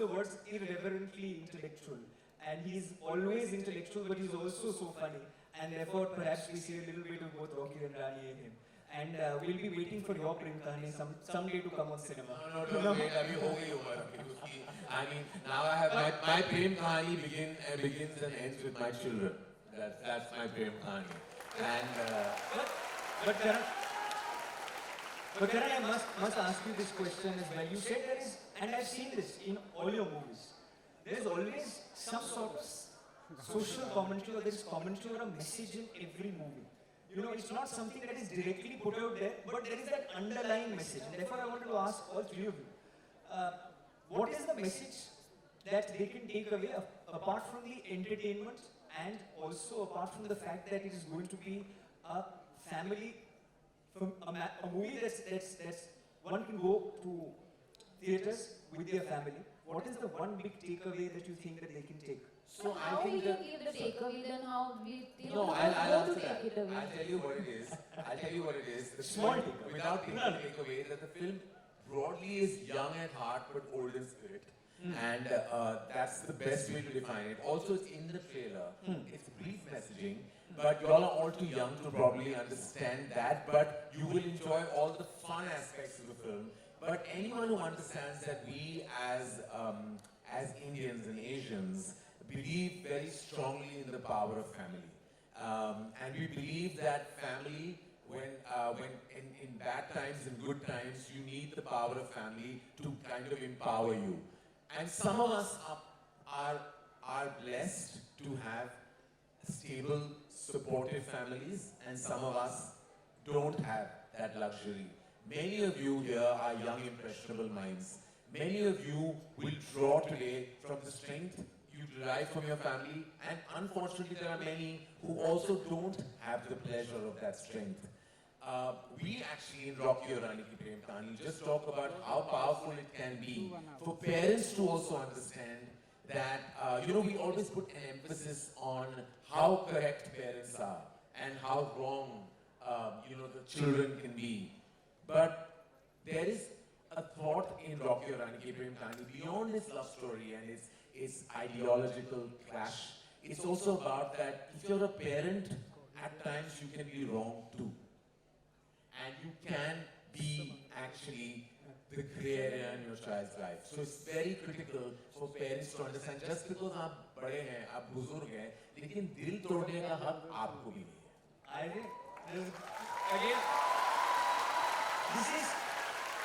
the words irreverently intellectual. And he's always intellectual, but he's also so funny. And therefore, perhaps we see a little bit of both Rocky and Rani in him. And we'll be waiting for your Prem Kahaani someday to come on cinema. No, don't wait. Abhi ho gayi umar uski. I mean, now I have my Prem Kahaani begins and ends with my children. That's my Prem Kahaani. And but Karan, but Karan, I must ask you this question as well. You said there is, and I've seen this in all your movies. There's always some sort of social commentary, or there is commentary or a message in every movie. You know, it's not something that is directly put out there, but there is that underlying message. And therefore, I wanted to ask all three of you, what is the message that they can take away apart from the entertainment, and also apart from the fact that it is going to be a family, a movie that's one can go to theaters with their family. What is the one big takeaway that you think that they can take? So I think that give the takeaway, then how we no, I'll answer that. I'll tell you what it is. The small film, takeaway. without taking the takeaway, that the film broadly is young at heart but old in spirit. And that's the best way to define it. Also, it's in the trailer. It's brief messaging, but you all are all too young to probably understand that. But you will enjoy all the fun aspects of the film. But anyone who understands that we as Indians and Asians believe very strongly in the power of family. And we believe that family, when in bad times and good times, you need the power of family to kind of empower you. And some of us are blessed to have stable, supportive families, and some of us don't have that luxury. Many of you here are young, impressionable minds. Many of you will draw today from the strength you derive from your family, and unfortunately there are many who also don't have the pleasure of that strength. We actually in Rocky or Rani Ki Prem Kahaani just talk about how powerful it can be for parents to also understand that, we always put an emphasis on how correct parents are and how wrong, the children can be. But there is a thought in Rocky or Rani Ki Prem Kahaani beyond its love story and its ideological clash. It's also about that if you're a parent, at times you can be wrong too. And you can be actually the grey area in your child's life. So it's very critical for parents to understand, just because आप बड़े हैं, आप बुजुर्ग हैं, लेकिन दिल तोड़ने का हक आपको भी नहीं है. I think again,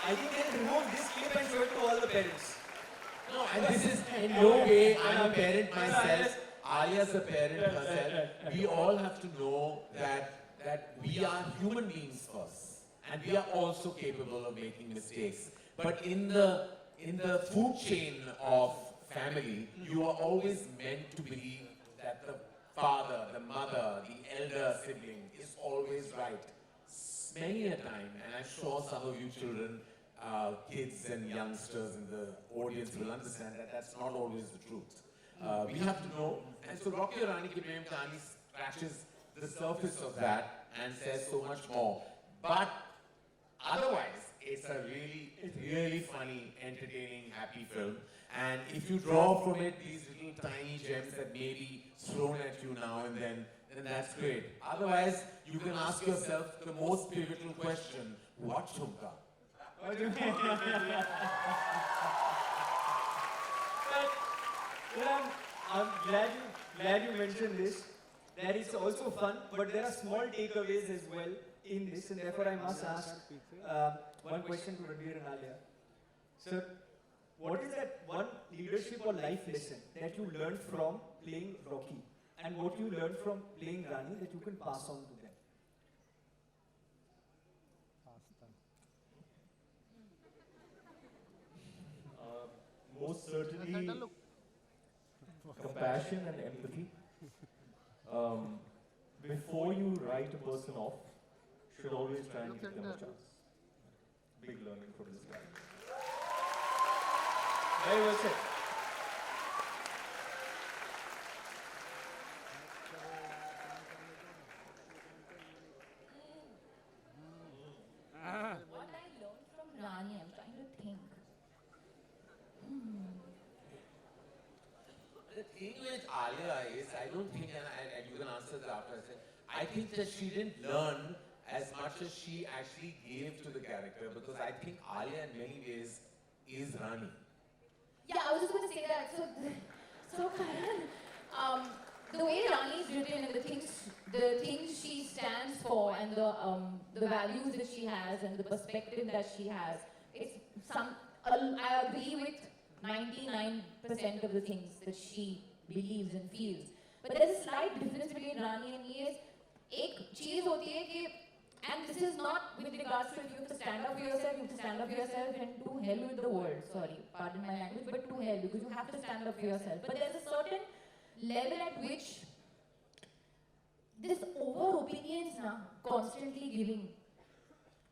I think they'll remove this clip and show it to all the parents. No, and this is in no way, I'm a parent myself, Alia's a parent herself. We all have to know that we are human beings first, and we are also capable of making mistakes. But in the food chain of family, you are always meant to believe that the father, the mother, the elder sibling is always right. Many a time, and I'm sure some of you children, kids and youngsters in the audience will understand that that's not always the truth. We have to know, and so Rocky or Rani Ki Prem Kahaani scratches the surface of that and says so much more. But otherwise, it's a really funny, entertaining, happy film. And if you draw from it these little tiny gems that may be thrown at you now and then that's great. Otherwise, you can ask yourself the most pivotal question, what chumka? What do you mean? I'm glad you mentioned this. That it's also fun, but there are small takeaways as well in this, and therefore I must ask one question to Ranveer and Alia. Sir, what is that one leadership or life lesson that you learned from playing Rocky, and what you learned from playing Rani that you can pass on to them? Most certainly, compassion and empathy. Before you write a person off, should always try and give them a chance. Big learning from this guy. Very well said. What I learned from Rani, I'm trying to think. don't think, and you can answer that after I say, I think that she didn't learn as much as she actually gave to the character, because I think Alia in many ways is Rani. Yeah, I was just going to say that. So Karan, the way Rani is written and the things she stands for and the values that she has and the perspective that she has, it's I agree with 99% of the things that she believes and feels. But there's a slight difference between Rani and me. एक चीज होती है कि, and this is not with regards to if you have to stand up for yourself, you have to stand up for yourself and to hell with the world. Sorry, pardon my language, but to hell, because you have to stand up for yourself. But there's a certain level at which this over opinions now constantly giving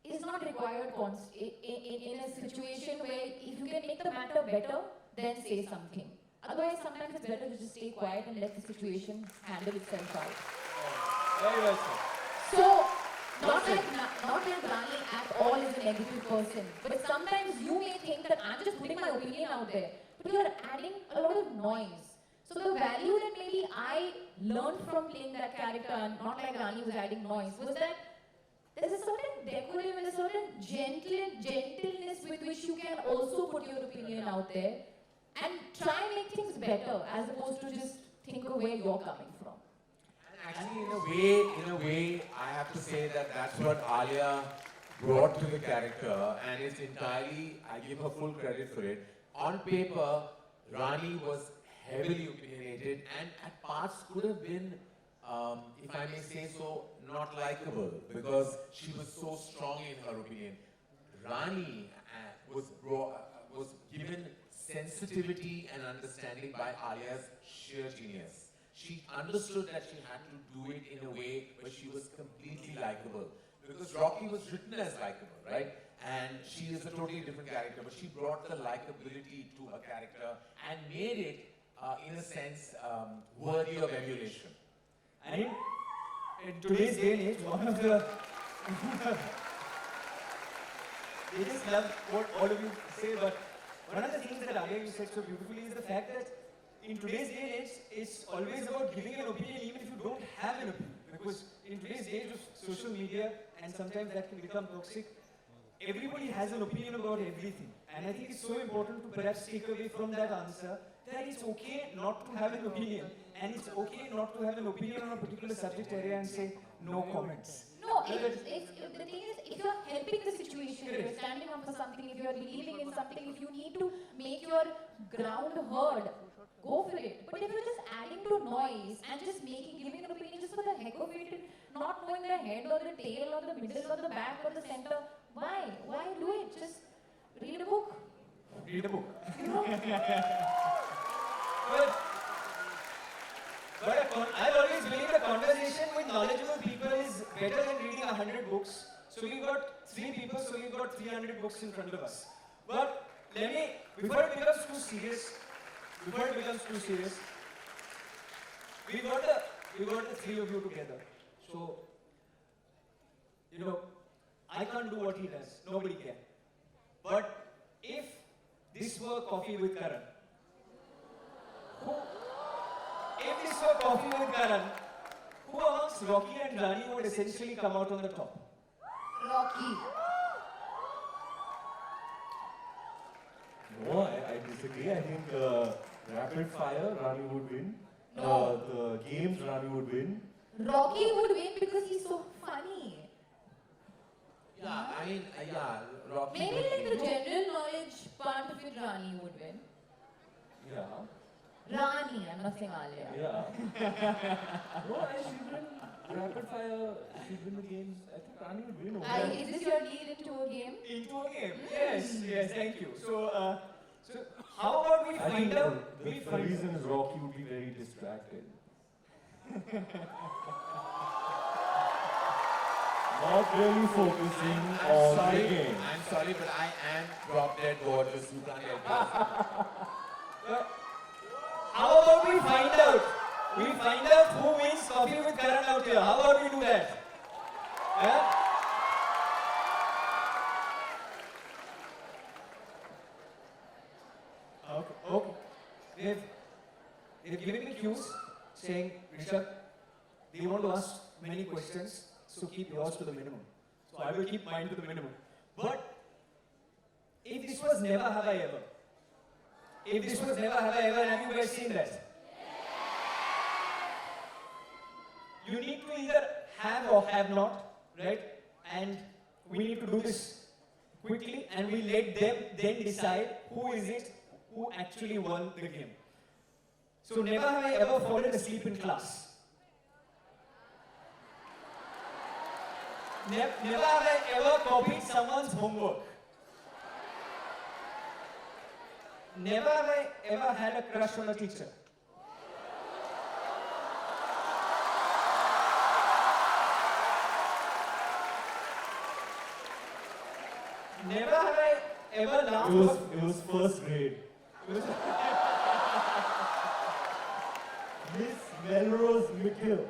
is not required in a situation where if you can make the matter better, then say something. Otherwise, sometimes it's better to just stay quiet and let the situation handle itself out. Very well said. So, not like Rani at all is a negative person, but sometimes you may think that I'm just putting my opinion out there, but you're adding a lot of noise. So the value that maybe I learned from playing that character, and not like Rani was adding noise, was that there's a certain decorum and a certain gentleness with which you can also put your opinion out there and try and make things better as opposed to just think of where you're coming from. Actually, in a way, I have to say that that's what Alia brought to the character, and it's entirely, I give her full credit for it. On paper, Rani was heavily opinionated and at parts could have been, if I may say so, not likable, because she was so strong in her opinion. Rani was given sensitivity and understanding by Alia's sheer genius. She understood that she had to do it in a way where she was completely likable. Because Rocky was written as likable, right? And she is a totally different character, but she brought the likability to her character and made it, in a sense, worthy of emulation. And in today's day and age, one of the they just love what all of you say, but one of the things that Alia you said so beautifully is the fact that in today's day and age, it's always about giving an opinion even if you don't have an opinion. Because in today's age of social media, and sometimes that can become toxic, everybody has an opinion about everything. And I think it's so important to perhaps take away from that answer that it's okay not to have an opinion. And it's okay not to have an opinion on a particular subject area and say, no comments. No, the thing is, if you're helping the situation, if you're standing up for something, if you're believing in something, if you need to make your ground heard, go for it. But if you're just adding to noise and just giving an opinion just for the heck of it, and not knowing the head or the tail or the middle or the back or the center, why? Why do it? Just read a book. Read a book. But I've always believed a conversation with knowledgeable people is better than reading 100 books. So we've got 3 people, so we've got 300 books in front of us. But before it becomes too serious, we've got the 3 of you together. So, I can't do what he does. Nobody can. But if this were Coffee with Karan, who amongst Rocky and Rani would essentially come out on the top? Rocky. No, I disagree. I think rapid fire, Rani would win. No. The games, Rani would win. Rocky would win because he's so funny. Yeah, I mean, Rocky. Maybe like the general knowledge part of it, Rani would win. Yeah. Rani, I'm not saying Alia. Yeah. No, she'd win rapid fire. She'd win the games. I think Rani would win over. Is this your lead into a game? Into a game. Yes, thank you. So how about we find out? The reason is Rocky would be very distracted. Not really focusing on the game. I'm sorry, but I am drop dead gorgeous. You can't help it. How about we find out? We find out who wins Coffee with Karan out here. How about we do that? Yeah? Okay. They've given me cues. saying, Rishabh, they want to ask many questions, so keep yours to the minimum. So I will keep mine to the minimum. But if this was Never Have I Ever, if this was Never Have I Ever, have you guys seen that? You need to either have or have not, right? And we need to do this quickly, and we let them then decide who is it who actually won the game. So never have I ever fallen asleep in class. Never have I ever copied someone's homework. Never have I ever had a crush on a teacher. Never have I ever laughed. It was first grade. Miss Melrose McGill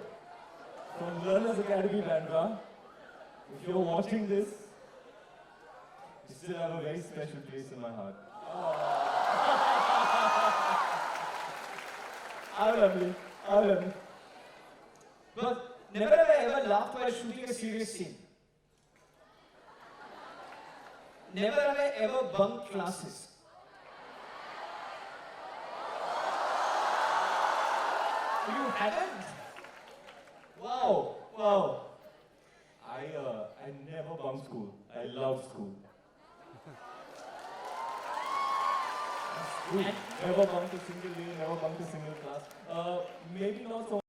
from Learners Academy, Bandra. If you're watching this, you still have a very special place in my heart. How lovely. How lovely. But never have I ever laughed while shooting a serious scene. Never have I ever bunked classes. You haven't? Wow, wow. I never bunked school. I love school. Never bunked a single day, never bunked a single class. Maybe not so